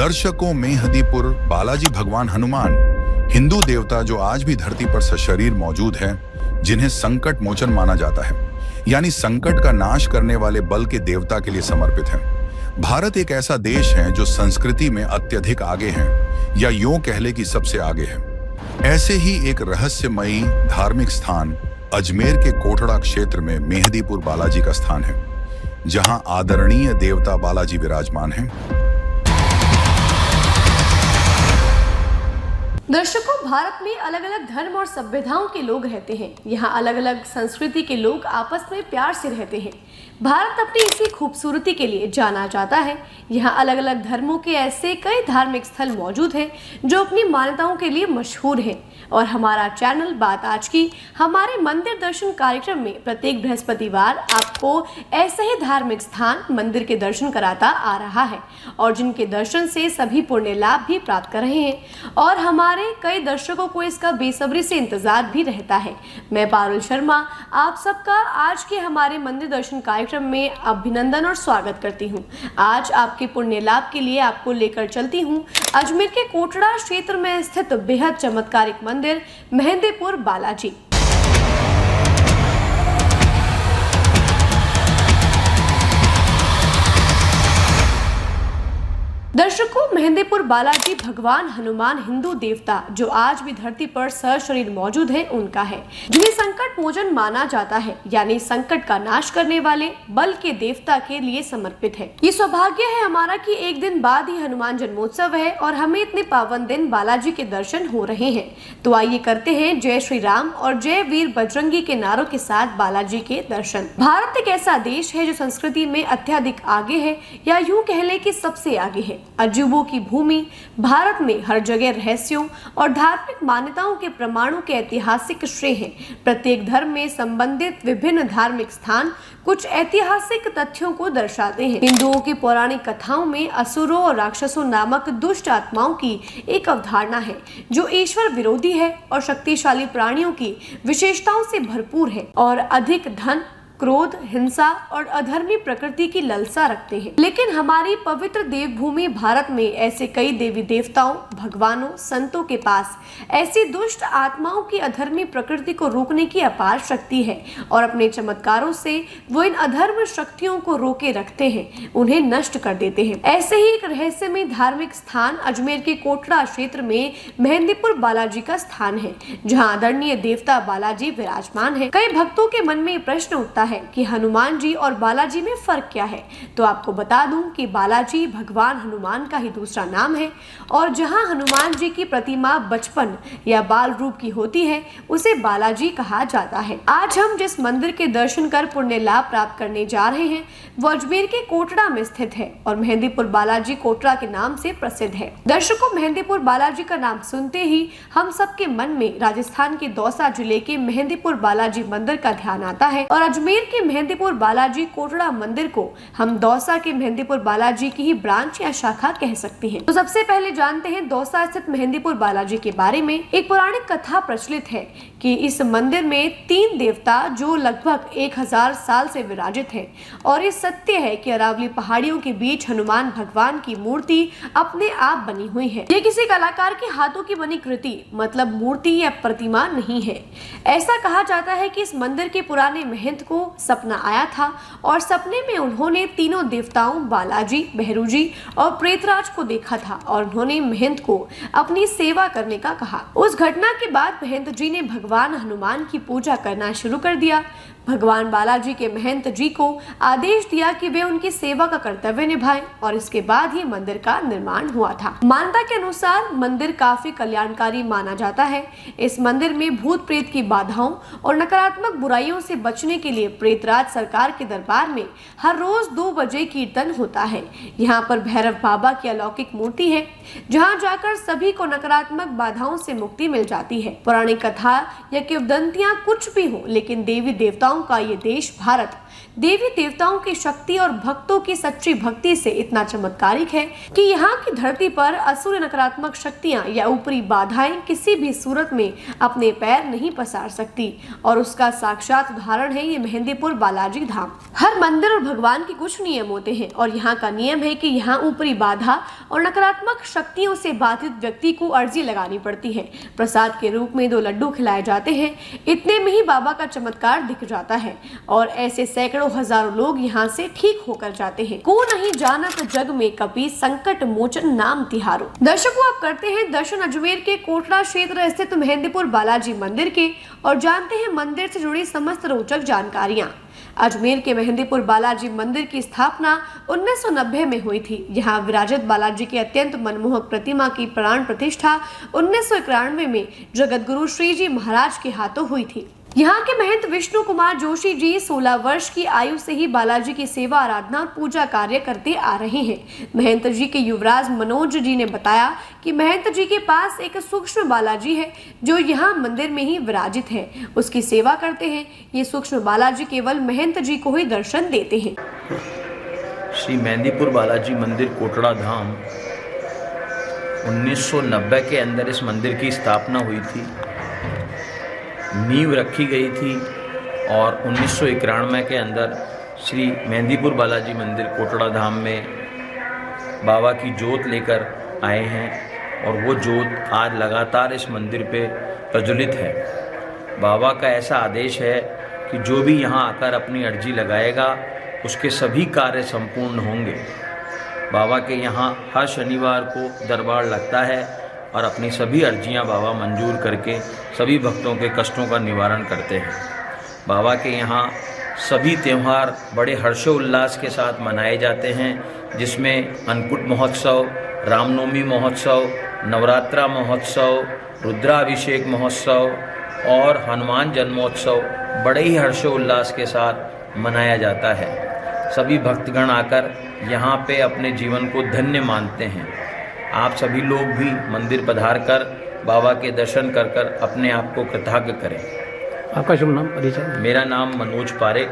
दर्शकों, मेहंदीपुर बालाजी भगवान हनुमान हिंदू देवता जो आज भी धरती पर सशरीर मौजूद हैं, जिन्हें संकट मोचन माना जाता है, यानी संकट का नाश करने वाले बल के देवता के लिए समर्पित है। भारत एक ऐसा देश है जो संस्कृति में अत्यधिक आगे है, या यूं कह ले कि सबसे आगे है। ऐसे ही एक रहस्यमयी धार्मिक स्थान अजमेर के कोटड़ा क्षेत्र में मेहंदीपुर बालाजी का स्थान है, जहां आदरणीय देवता बालाजी विराजमान हैं। दर्शकों, भारत में अलग अलग धर्म और सभ्यताओं के लोग रहते हैं। यहाँ अलग अलग संस्कृति के लोग आपस में प्यार से रहते हैं। भारत अपनी इसी खूबसूरती के लिए जाना जाता है। यहाँ अलग अलग धर्मों के ऐसे कई धार्मिक स्थल मौजूद हैं जो अपनी मान्यताओं के लिए मशहूर हैं। और हमारा चैनल बात आज की हमारे मंदिर दर्शन कार्यक्रम में प्रत्येक बृहस्पतिवार आपको ऐसे ही धार्मिक स्थान मंदिर के दर्शन कराता आ रहा है, और जिनके दर्शन से सभी पुण्य लाभ भी प्राप्त कर रहे हैं। और हमारे कई दर्शकों को इसका बेसब्री से इंतजार भी रहता है। मैं पारुल शर्मा आप सबका आज के हमारे मंदिर दर्शन कार्यक्रम में अभिनंदन और स्वागत करती हूँ। आज आपके पुण्य लाभ के लिए आपको लेकर चलती हूँ अजमेर के कोटड़ा क्षेत्र में स्थित बेहद चमत्कारिक मंदिर मेहंदीपुर बालाजी। दर्शकों, मेहंदीपुर बालाजी भगवान हनुमान हिंदू देवता जो आज भी धरती पर सशरीर मौजूद है, उनका है, जिन्हें संकट मोचन माना जाता है, यानी संकट का नाश करने वाले बल के देवता के लिए समर्पित है। ये सौभाग्य है हमारा कि एक दिन बाद ही हनुमान जन्मोत्सव है और हमें इतने पावन दिन बालाजी के दर्शन हो रहे हैं। तो आइए करते हैं जय श्री राम और जय वीर बजरंगी के नारों के साथ बालाजी के दर्शन। भारत एक ऐसा देश है जो संस्कृति में अत्यधिक आगे है, या यूं कह ले कि सबसे आगे है। अजूबों की भूमि भारत में हर जगह रहस्यों और धार्मिक मान्यताओं के प्रमाणों के ऐतिहासिक श्रेय हैं। प्रत्येक धर्म में संबंधित विभिन्न धार्मिक स्थान कुछ ऐतिहासिक तथ्यों को दर्शाते हैं। हिंदुओं की पौराणिक कथाओं में असुरों और राक्षसों नामक दुष्ट आत्माओं की एक अवधारणा है जो ईश्वर विरोधी है और शक्तिशाली प्राणियों की विशेषताओं से भरपूर है, और अधिक धन, क्रोध, हिंसा और अधर्मी प्रकृति की ललसा रखते हैं। लेकिन हमारी पवित्र देवभूमि भारत में ऐसे कई देवी देवताओं, भगवानों, संतों के पास ऐसी दुष्ट आत्माओं की अधर्मी प्रकृति को रोकने की अपार शक्ति है, और अपने चमत्कारों से वो इन अधर्म शक्तियों को रोके रखते हैं, उन्हें नष्ट कर देते हैं। ऐसे ही एक रहस्यमय धार्मिक स्थान अजमेर के कोटड़ा क्षेत्र में मेहंदीपुर बालाजी का स्थान है, जहाँ आदरणीय देवता बालाजी विराजमान है। कई भक्तों के मन में प्रश्न उठता है कि हनुमान जी और बालाजी में फर्क क्या है। तो आपको बता दूं कि बालाजी भगवान हनुमान का ही दूसरा नाम है, और जहां हनुमान जी की प्रतिमा बचपन या बाल रूप की होती है, उसे बालाजी कहा जाता है। आज हम जिस मंदिर के दर्शन कर पुण्य लाभ प्राप्त करने जा रहे हैं वो अजमेर के कोटड़ा में स्थित है, और मेहंदीपुर बालाजी कोटड़ा के नाम से प्रसिद्ध है। दर्शकों, मेहंदीपुर बालाजी का नाम सुनते ही हम सबके मन में राजस्थान के दौसा जिले के मेहंदीपुर बालाजी मंदिर का ध्यान आता है, और अजमेर के मेहंदीपुर बालाजी कोटड़ा मंदिर को हम दौसा के मेहंदीपुर बालाजी की ही ब्रांच या शाखा कह सकते हैं। तो सबसे पहले जानते हैं दौसा स्थित मेहंदीपुर बालाजी के बारे में। एक पौराणिक कथा प्रचलित है कि इस मंदिर में 3 देवता जो लगभग 1000 साल से विराजित हैं, और ये सत्य है कि अरावली पहाड़ियों के बीच हनुमान भगवान की मूर्ति अपने आप बनी हुई है। ये किसी कलाकार के हाथों की बनी कृति मतलब मूर्ति या प्रतिमा नहीं है। ऐसा कहा जाता है कि इस मंदिर के पुराने महंत को सपना आया था, और सपने में उन्होंने तीनों देवताओं बालाजी, भैरूजी और प्रेतराज को देखा था, और उन्होंने महंत को अपनी सेवा करने का कहा। उस घटना के बाद महंत जी ने भगवान हनुमान की पूजा करना शुरू कर दिया। भगवान बालाजी के महंत जी को आदेश दिया कि वे उनकी सेवा का कर्तव्य निभाएं, और इसके बाद ही मंदिर का निर्माण हुआ था। मान्यता के अनुसार मंदिर काफी कल्याणकारी माना जाता है। इस मंदिर में भूत प्रेत की बाधाओं और नकारात्मक बुराइयों से बचने के लिए प्रेतराज सरकार के दरबार में हर रोज 2 बजे कीर्तन होता है। यहाँ पर भैरव बाबा की अलौकिक मूर्ति है, जहाँ जाकर सभी को नकारात्मक बाधाओं से मुक्ति मिल जाती है। पौराणिक कथा या किंवदंतियां कुछ भी हो, लेकिन देवी देवताओं का ये देश भारत देवी देवताओं की शक्ति और भक्तों की सच्ची भक्ति से इतना चमत्कारिक है कि यहाँ की धरती पर असुर नकारात्मक शक्तियाँ या ऊपरी बाधाएं किसी भी सूरत में अपने पैर नहीं पसार सकती। और उसका साक्षात उदाहरण है ये मेहंदीपुर बालाजी धाम। हर मंदिर और भगवान के कुछ नियम होते हैं और यहाँ का नियम है कि यहाँ ऊपरी बाधा और नकारात्मक शक्तियों से बाधित व्यक्ति को अर्जी लगानी पड़ती है। प्रसाद के रूप में 2 लड्डू खिलाए जाते हैं। इतने में ही बाबा का चमत्कार दिख जाता है और ऐसे सैकड़ों हजारों लोग यहाँ से ठीक होकर जाते हैं। को नहीं जानत जग में कभी संकट मोचन नाम तिहारो। दर्शकों, आप करते हैं दर्शन अजमेर के कोटला क्षेत्र स्थित मेहंदीपुर बालाजी मंदिर के और जानते हैं मंदिर से जुड़ी समस्त रोचक जानकारियाँ। अजमेर के मेहंदीपुर बालाजी मंदिर की स्थापना 1990 में हुई थी। यहाँ विराजित बालाजी की अत्यंत मनमोहक प्रतिमा की प्राण प्रतिष्ठा 1991 में जगत गुरु श्री जी महाराज के हाथों हुई थी। यहाँ के महंत विष्णु कुमार जोशी जी 16 वर्ष की आयु से ही बालाजी की सेवा, आराधना और पूजा कार्य करते आ रहे हैं। महंत जी के युवराज मनोज जी ने बताया कि महंत जी के पास एक सूक्ष्म बालाजी है जो यहाँ मंदिर में ही विराजित है, उसकी सेवा करते हैं। ये सूक्ष्म बालाजी केवल महंत जी को ही दर्शन देते हैं। श्री मेहंदीपुर बालाजी मंदिर कोटड़ा धाम 1990 के अंदर इस मंदिर की स्थापना हुई थी, नींव रखी गई थी और 1991 के अंदर श्री मेहंदीपुर बालाजी मंदिर कोटड़ा धाम में बाबा की जोत लेकर आए हैं और वो जोत आज लगातार इस मंदिर पे प्रज्वलित है। बाबा का ऐसा आदेश है कि जो भी यहाँ आकर अपनी अर्जी लगाएगा उसके सभी कार्य संपूर्ण होंगे। बाबा के यहाँ हर शनिवार को दरबार लगता है और अपनी सभी अर्जियां बाबा मंजूर करके सभी भक्तों के कष्टों का निवारण करते हैं। बाबा के यहाँ सभी त्यौहार बड़े हर्षोल्लास के साथ मनाए जाते हैं, जिसमें अन्नकूट महोत्सव, रामनवमी महोत्सव, नवरात्रा महोत्सव, रुद्राभिषेक महोत्सव और हनुमान जन्मोत्सव बड़े ही हर्षोल्लास के साथ मनाया जाता है। सभी भक्तगण आकर यहाँ पे अपने जीवन को धन्य मानते हैं। आप सभी लोग भी मंदिर पधार कर बाबा के दर्शन कर कर अपने आप को कृतज्ञ करें। आपका शुभ नाम, परिचय? मेरा नाम मनोज पारेख,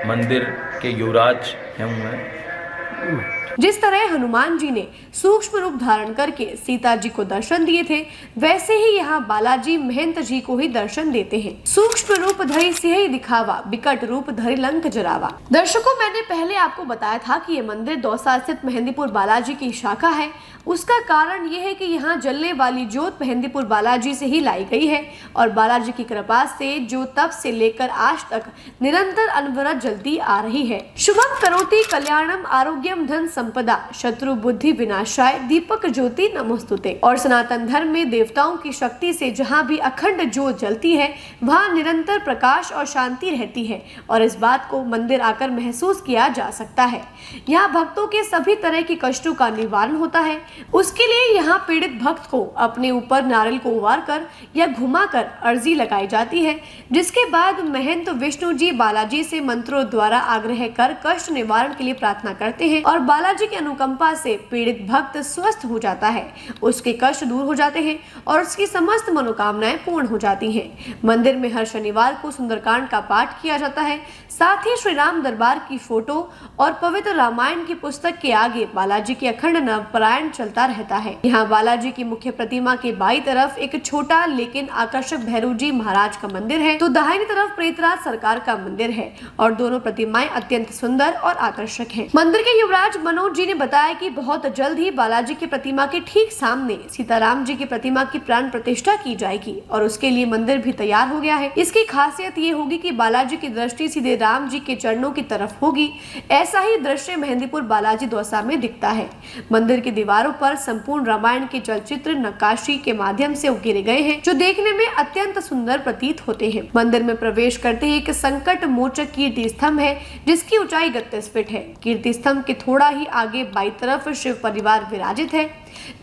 मंदिर के युवराज हैं मैं। जिस तरह हनुमान जी ने सूक्ष्म रूप धारण करके सीता जी को दर्शन दिए थे, वैसे ही यहाँ बालाजी महंत जी को ही दर्शन देते हैं। सूक्ष्म रूप धरि सिंह दिखावा, विकट रूप धरि लंक जरावा। दर्शकों, मैंने पहले आपको बताया था कि ये मंदिर दौसा स्थित मेहंदीपुर बालाजी की शाखा है। उसका कारण ये है कि यहाँ जलने वाली जोत मेहंदीपुर बालाजी से ही लाई गई है और बालाजी की कृपा से जो तब से लेकर आज तक निरंतर अनवरत जलती आ रही है। शुभम करोति कल्याणम आरोग्यम धन संपदा शत्रु बुद्धि विनाशाय दीपक ज्योति नमोस्तुते। और सनातन धर्म में देवताओं की शक्ति से जहाँ भी अखंड ज्योत जलती है वहाँ निरंतर प्रकाश और शांति रहती है और इस बात को मंदिर आकर महसूस किया जा सकता है। यहाँ भक्तों के सभी तरह के कष्टों का निवारण होता है। उसके लिए यहाँ पीड़ित भक्त को अपने ऊपर नारियल को उबार कर या घुमाकर अर्जी लगाई जाती है, जिसके बाद महंत विष्णु जी बालाजी से मंत्रों द्वारा आग्रह कर कष्ट निवारण के लिए प्रार्थना करते हैं और बालाजी की अनुकंपा से पीड़ित भक्त स्वस्थ हो जाता है, उसके कष्ट दूर हो जाते हैं और उसकी समस्त मनोकामनाएं पूर्ण हो जाती हैं। मंदिर में हर शनिवार को सुंदरकांड का पाठ किया जाता है। साथ ही श्री राम दरबार की फोटो और पवित्र रामायण की पुस्तक के आगे बालाजी की अखंड नवपारायण चलता रहता है। यहाँ बालाजी की मुख्य प्रतिमा के बाईं तरफ एक छोटा लेकिन आकर्षक भैरव जी महाराज का मंदिर है, तो दाहिनी तरफ प्रेतराज सरकार का मंदिर है और दोनों प्रतिमाएं अत्यंत सुंदर और आकर्षक हैं। मंदिर के युवराज मनोज जी ने बताया कि बहुत जल्द ही बालाजी की प्रतिमा के ठीक सामने सीताराम जी की प्रतिमा की प्राण प्रतिष्ठा की जाएगी और उसके लिए मंदिर भी तैयार हो गया है। इसकी खासियत ये होगी कि बालाजी की दृष्टि सीधे राम जी के चरणों की तरफ होगी। ऐसा ही दृश्य मेहंदीपुर बालाजी दौसा में दिखता है। मंदिर की दीवारों पर संपूर्ण रामायण के चलचित्र नक्काशी के माध्यम से उकेरे गए हैं, जो देखने में अत्यंत सुंदर प्रतीत होते हैं। मंदिर में प्रवेश करते ही एक संकट मोचक कीर्ति स्तंभ है, जिसकी ऊंचाई 31 फीट है। कीर्ति स्तंभ के थोड़ा ही आगे बाईं तरफ शिव परिवार विराजित है,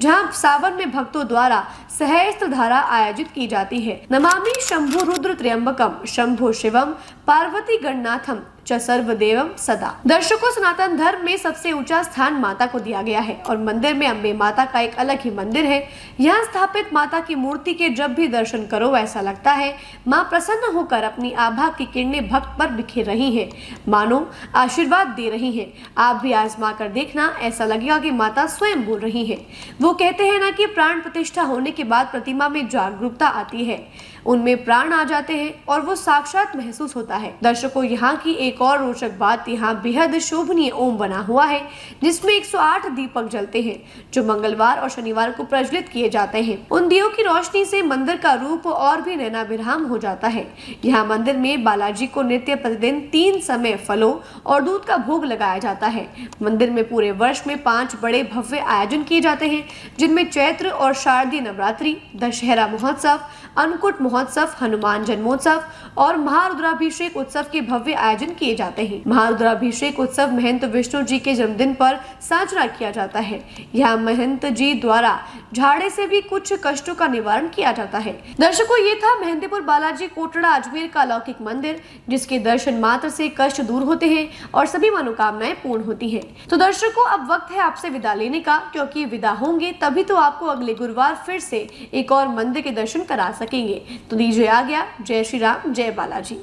जहां सावन में भक्तों द्वारा सहस्त्र धारा आयोजित की जाती है। नमामि शंभु रुद्र त्र्यंबकम शंभो शिवम पार्वती गणनाथम च सर्वदेवम सदा। दर्शकों, सनातन धर्म में सबसे ऊंचा स्थान माता को दिया गया है और मंदिर में अम्बे माता का एक अलग ही मंदिर है। यहाँ स्थापित माता की मूर्ति के जब भी दर्शन करो ऐसा लगता है माँ प्रसन्न होकर अपनी आभा की किरणें भक्त पर बिखेर रही हैं, मानो आशीर्वाद दे रही हैं। आप भी आजमा कर देखना, ऐसा लगेगा कि माता स्वयं बोल रही है। वो कहते हैं ना कि प्राण प्रतिष्ठा होने के बाद प्रतिमा में जागरूकता आती है, उनमें प्राण आ जाते हैं और वो साक्षात महसूस होता है। दर्शकों, यहाँ की एक और रोचक बात, यहाँ बेहद शोभनीय ओम बना हुआ है जिसमें 108 दीपक जलते हैं जो मंगलवार और शनिवार को प्रज्वलित किए जाते हैं। उन दियों की रोशनी से मंदिर का रूप और भी नैनाभिराम हो जाता है। यहाँ मंदिर में बालाजी को नित्य प्रतिदिन 3 समय फलों और दूध का भोग लगाया जाता है। मंदिर में पूरे वर्ष में 5 बड़े भव्य आयोजन किए जाते हैं जिनमें चैत्र और शारदीय नवरात्रि, दशहरा महोत्सव, अन्नकूट महोत्सव, हनुमान जन्मोत्सव और महारुद्राभिषेक उत्सव के भव्य आयोजन किए जाते हैं। महारुद्राभिषेक उत्सव महंत विष्णु जी के जन्मदिन पर साझरा किया जाता है। यहाँ महंत जी द्वारा झाड़े से भी कुछ कष्टों का निवारण किया जाता है। दर्शकों, ये था मेहंदीपुर बालाजी कोटड़ा अजमेर का अलौकिक मंदिर जिसके दर्शन मात्र से कष्ट दूर होते हैं और सभी मनोकामनाएं पूर्ण होती हैं। तो दर्शकों, अब वक्त है आपसे विदा लेने का, क्योंकि विदा होंगे तभी तो आपको अगले गुरुवार फिर से एक और मंदिर के दर्शन करा सकेंगे। तो दीजिए आ गया। जय श्री राम, जय बालाजी।